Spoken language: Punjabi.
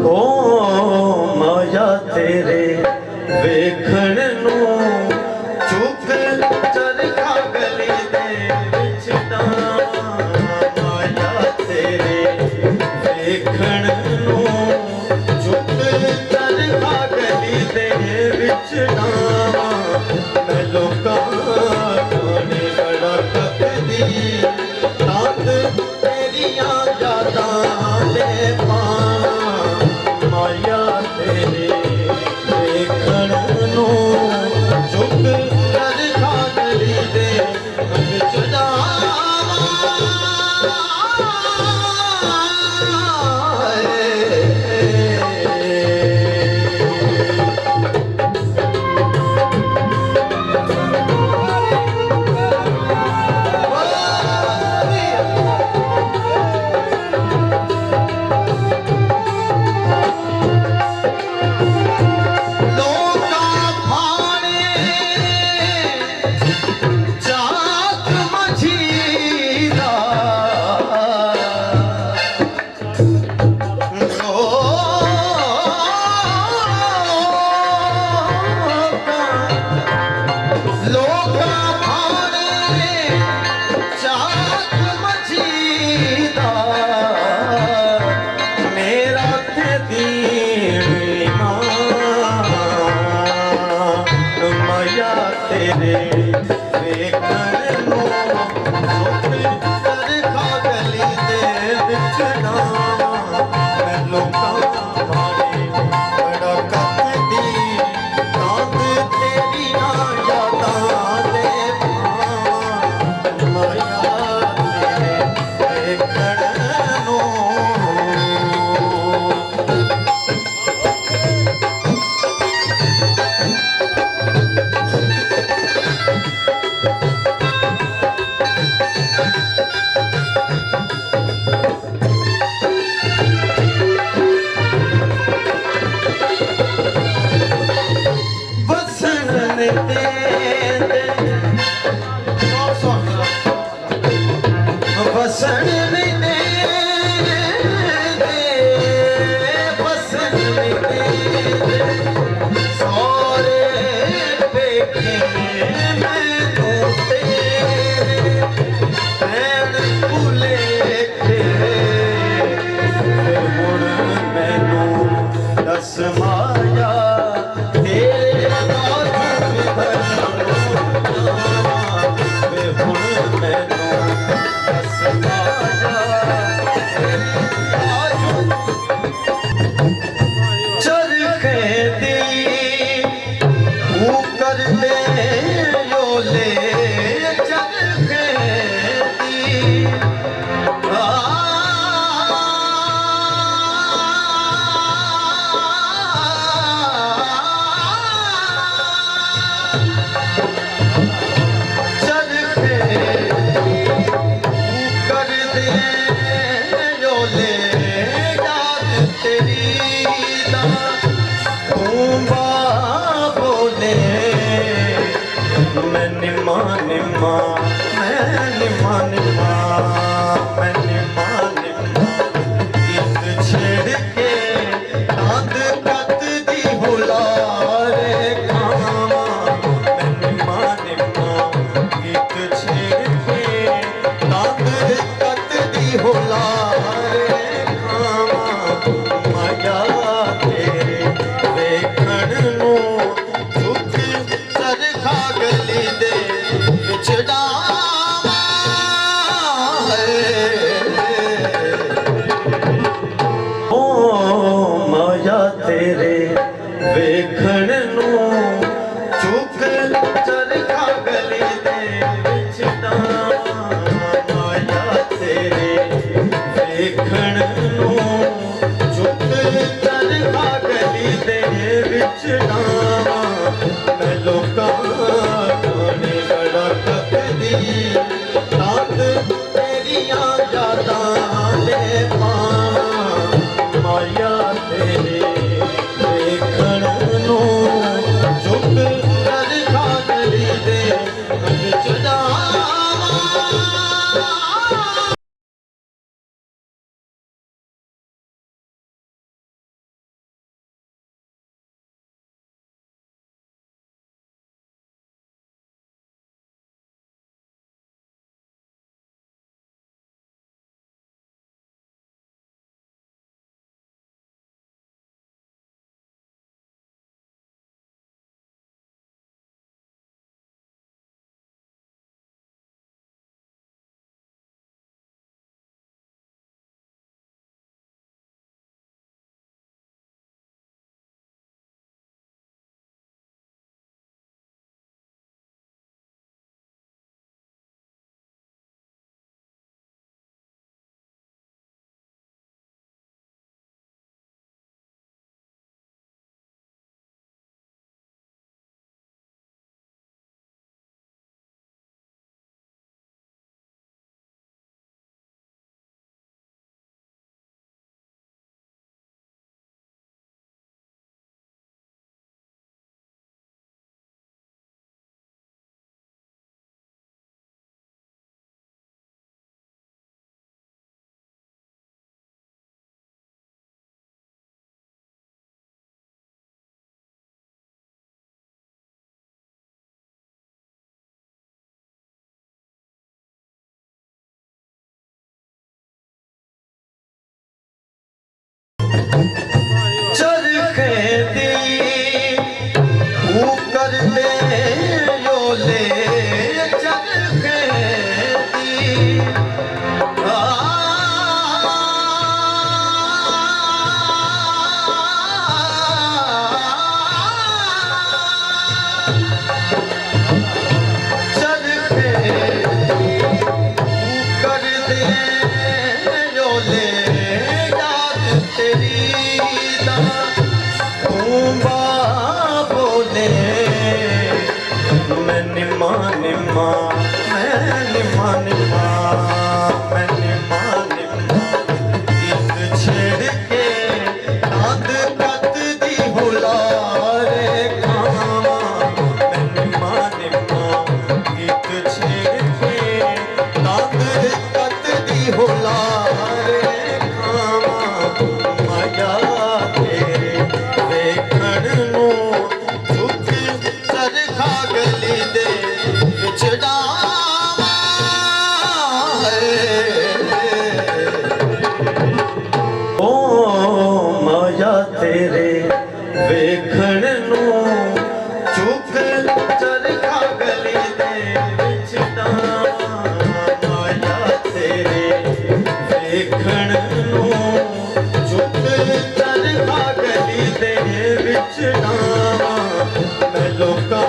ओ माया तेरे वेखण नू चुक चरखा गली दे विच माया तेरे वेखण नू चुक चरखा गली दे विच मैं लोकां ने बड़ा तकदी रात तेरियां यादां दे माया तेरे देखण नू चुक चरखा गली दे विच छड़ा ਦਾ ਤੂੰ ਬਾਬੋਲੇ ਮੈਂ ਨਿਮਾ ਨਿਮਾ ਮੈਂ ਨਿਮਾ ਨਿਮਾ ਮੈਂ ਨਿਮਾ ਨਿਮਾ ਇੱਕ ਛੇੜ ਕੇ ਤਦ ਕੱਤ ਦੀ ਹੁਲਾਰੇ ਖਾਵਾਂ ਮੈਂ ਨਿਮਾ ਨਿਮਾ ਇੱਕ ਛੇੜ ਕੇ ਤਦ ਕੱਤ ਦੀ ਹੁਲਾਰੇ ਖਾਵਾਂ ਮਾਇਆ ਤੇਰੇ ਵੇਖਣ ਨੂੰ ਝੁਕ ਚਰਖਾ ਗਲੀ ਦੇ ਵਿੱਚ ਡਾਵਾਂ ਓ ਮਾਇਆ ਤੇਰੇ ਵੇਖਣ ਨੂੰ ਝੁਕ ਚਰਖਾ ਗਲੀ ਦੇ ਵਿੱਚ ਡਾਵਾਂ ਮਾਇਆ ਤੇਰੇ ਵੇਖਣ ਨੂੰ ਝੁਕ ਚਰਖਾ ਗਲੀ ਦੇ ਵਿੱਚ ਡਾਵਾਂ ਮੈਂ ਲੋਕਾਂ